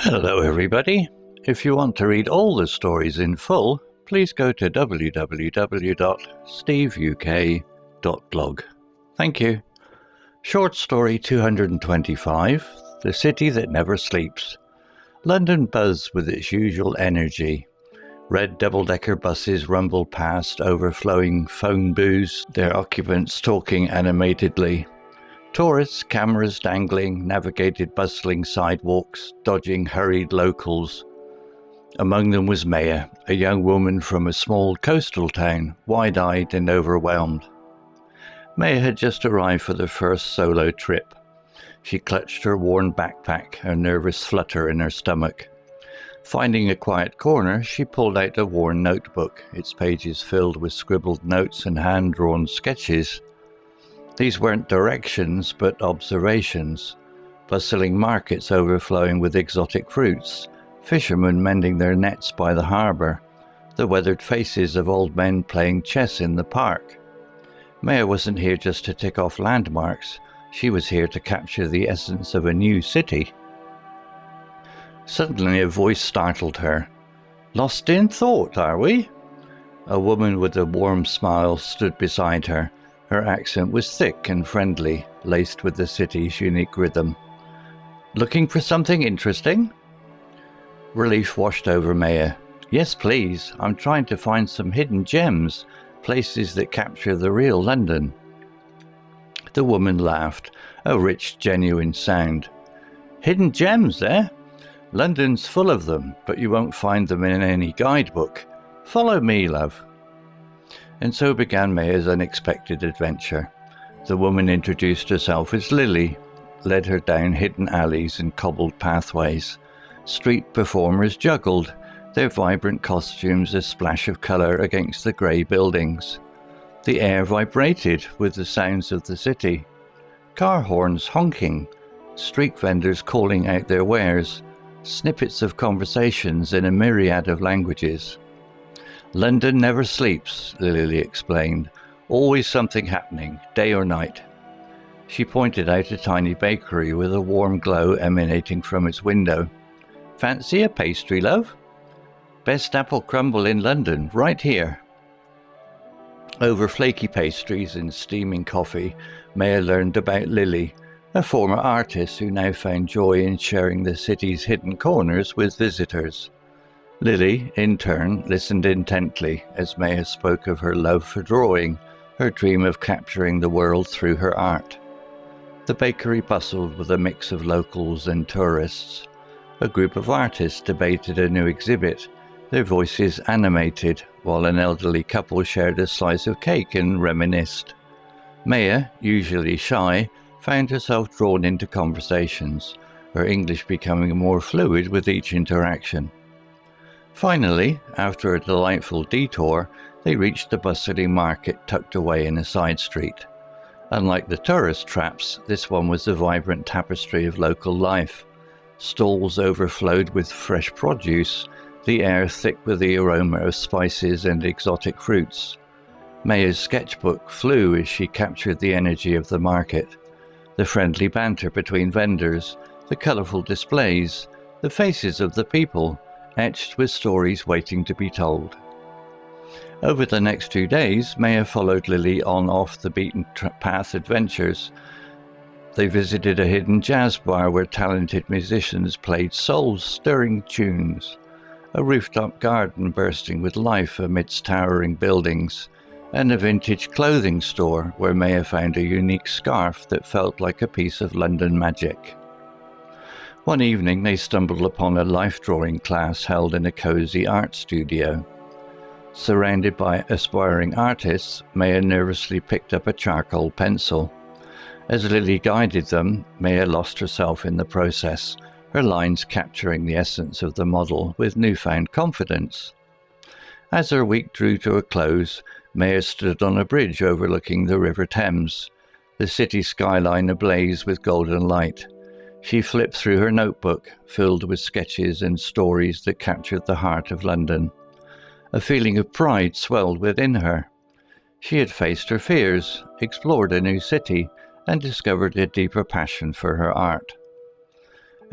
Hello everybody. If you want to read all the stories in full, please go to www.steveuk.blog. Thank you. Short story 225, The City That Never Sleeps. London buzzed with its usual energy. Red double-decker buses rumbled past, overflowing phone booths, their occupants talking animatedly. Tourists, cameras dangling, navigated bustling sidewalks, dodging hurried locals. Among them was Maya, a young woman from a small coastal town, wide-eyed and overwhelmed. Maya had just arrived for the first solo trip. She clutched her worn backpack, a nervous flutter in her stomach. Finding a quiet corner, she pulled out a worn notebook, its pages filled with scribbled notes and hand-drawn sketches. These weren't directions, but observations. Bustling markets overflowing with exotic fruits, fishermen mending their nets by the harbour, the weathered faces of old men playing chess in the park. Maya wasn't here just to tick off landmarks, she was here to capture the essence of a new city. Suddenly a voice startled her. "Lost in thought, are we?" A woman with a warm smile stood beside her. Her accent was thick and friendly, laced with the city's unique rhythm. "Looking for something interesting?" Relief washed over Maya. "Yes, please. I'm trying to find some hidden gems, places that capture the real London." The woman laughed, a rich, genuine sound. "Hidden gems, eh? London's full of them, but you won't find them in any guidebook. Follow me, love." And so began Maya's unexpected adventure. The woman introduced herself as Lily, led her down hidden alleys and cobbled pathways. Street performers juggled, their vibrant costumes a splash of colour against the grey buildings. The air vibrated with the sounds of the city. Car horns honking, street vendors calling out their wares, snippets of conversations in a myriad of languages. "London never sleeps," Lily explained. "Always something happening, day or night." She pointed out a tiny bakery with a warm glow emanating from its window. "Fancy a pastry, love? Best apple crumble in London, right here." Over flaky pastries and steaming coffee, Maya learned about Lily, a former artist who now found joy in sharing the city's hidden corners with visitors. Lily, in turn, listened intently as Maya spoke of her love for drawing, her dream of capturing the world through her art. The bakery bustled with a mix of locals and tourists. A group of artists debated a new exhibit, their voices animated, while an elderly couple shared a slice of cake and reminisced. Maya, usually shy, found herself drawn into conversations, her English becoming more fluid with each interaction. Finally, after a delightful detour, they reached the bustling market tucked away in a side street. Unlike the tourist traps, this one was a vibrant tapestry of local life. Stalls overflowed with fresh produce, the air thick with the aroma of spices and exotic fruits. Maya's sketchbook flew as she captured the energy of the market. The friendly banter between vendors, the colourful displays, the faces of the people, etched with stories waiting to be told. Over the next 2 days, Maya followed Lily on off-the-beaten-path adventures. They visited a hidden jazz bar where talented musicians played soul-stirring tunes, a rooftop garden bursting with life amidst towering buildings, and a vintage clothing store where Maya found a unique scarf that felt like a piece of London magic. One evening they stumbled upon a life-drawing class held in a cosy art studio. Surrounded by aspiring artists, Maya nervously picked up a charcoal pencil. As Lily guided them, Maya lost herself in the process, her lines capturing the essence of the model with newfound confidence. As her week drew to a close, Maya stood on a bridge overlooking the River Thames, the city skyline ablaze with golden light. She flipped through her notebook, filled with sketches and stories that captured the heart of London. A feeling of pride swelled within her. She had faced her fears, explored a new city, and discovered a deeper passion for her art.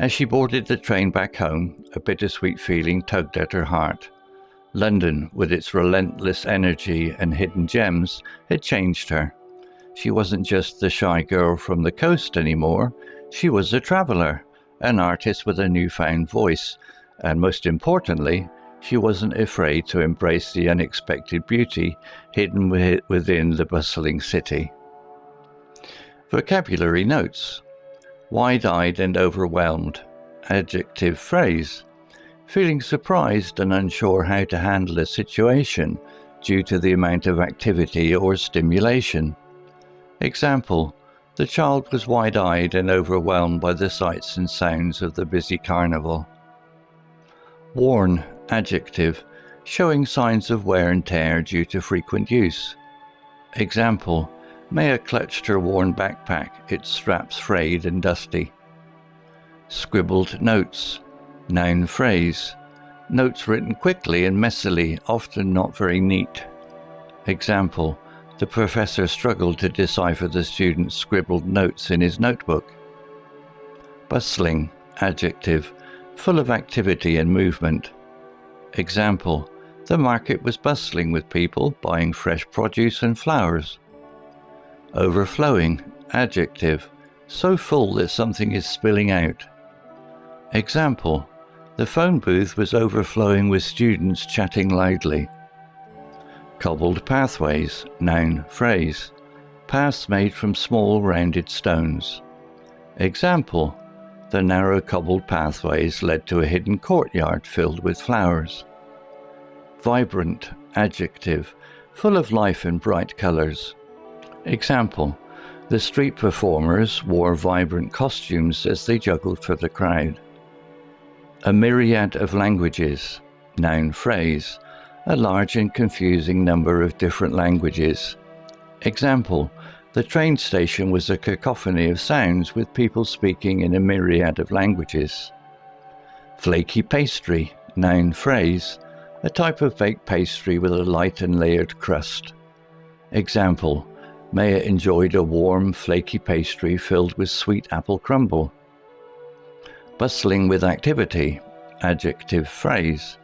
As she boarded the train back home, a bittersweet feeling tugged at her heart. London, with its relentless energy and hidden gems, had changed her. She wasn't just the shy girl from the coast anymore. She was a traveller, an artist with a newfound voice, and most importantly, she wasn't afraid to embrace the unexpected beauty hidden within the bustling city. Vocabulary notes. Wide-eyed and overwhelmed. Adjective phrase. Feeling surprised and unsure how to handle a situation due to the amount of activity or stimulation. Example, the child was wide-eyed and overwhelmed by the sights and sounds of the busy carnival. Worn, adjective, showing signs of wear and tear due to frequent use. Example, Maya clutched her worn backpack, its straps frayed and dusty. Scribbled notes, noun phrase, notes written quickly and messily, often not very neat. Example, the professor struggled to decipher the student's scribbled notes in his notebook. Bustling, adjective, full of activity and movement. Example, the market was bustling with people buying fresh produce and flowers. Overflowing, adjective, so full that something is spilling out. Example, the phone booth was overflowing with students chatting loudly. Cobbled pathways, noun phrase, paths made from small rounded stones. Example, the narrow cobbled pathways led to a hidden courtyard filled with flowers. Vibrant, adjective, full of life and bright colours. Example, the street performers wore vibrant costumes as they juggled for the crowd. A myriad of languages, noun phrase, a large and confusing number of different languages. Example, the train station was a cacophony of sounds with people speaking in a myriad of languages. Flaky pastry, noun phrase, a type of baked pastry with a light and layered crust. Example, Maya enjoyed a warm, flaky pastry filled with sweet apple crumble. Bustling with activity, adjective phrase,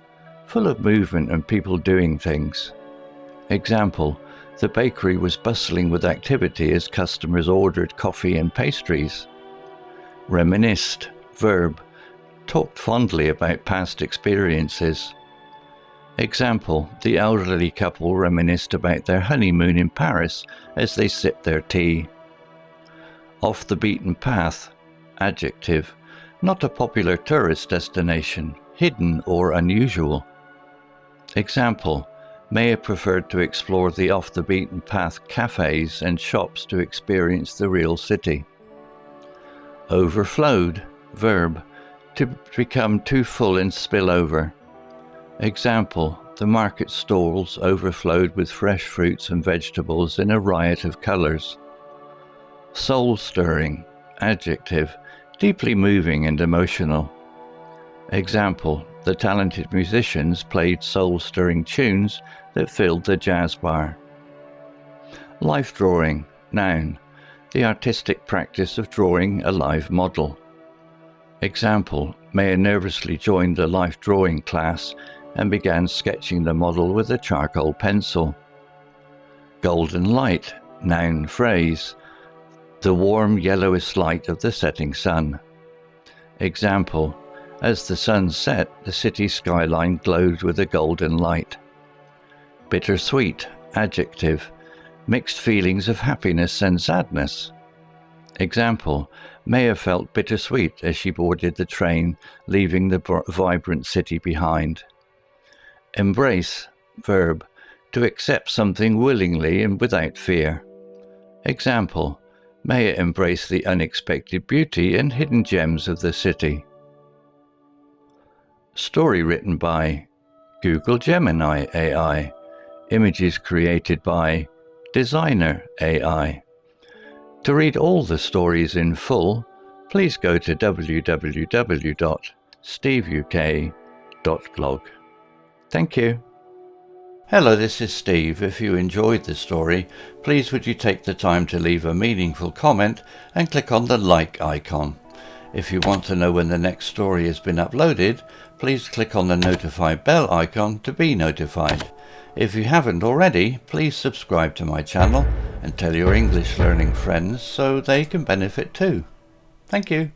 full of movement and people doing things. Example, the bakery was bustling with activity as customers ordered coffee and pastries. Reminisced, verb, talked fondly about past experiences. Example, the elderly couple reminisced about their honeymoon in Paris as they sipped their tea. Off the beaten path, adjective, not a popular tourist destination, hidden or unusual. Example, Maya preferred to explore the off-the-beaten-path cafes and shops to experience the real city. Overflowed, verb, to become too full and spill over. Example, the market stalls overflowed with fresh fruits and vegetables in a riot of colours. Soul-stirring, adjective, deeply moving and emotional. Example, the talented musicians played soul-stirring tunes that filled the jazz bar. Life drawing, noun, the artistic practice of drawing a live model. Example, Maya nervously joined the life drawing class and began sketching the model with a charcoal pencil. Golden light, noun phrase, the warm yellowish light of the setting sun. Example, as the sun set, the city skyline glowed with a golden light. Bittersweet, adjective, mixed feelings of happiness and sadness. Example, Maya felt bittersweet as she boarded the train, leaving the vibrant city behind. Embrace, verb, to accept something willingly and without fear. Example, Maya embraced the unexpected beauty and hidden gems of the city. Story written by Google Gemini AI. Images created by Designer AI. To read all the stories in full, please go to www.steveuk.blog. Thank you. Hello, this is Steve. If you enjoyed the story, please would you take the time to leave a meaningful comment and click on the like icon. If you want to know when the next story has been uploaded, please click on the notify bell icon to be notified. If you haven't already, please subscribe to my channel and tell your English learning friends so they can benefit too. Thank you.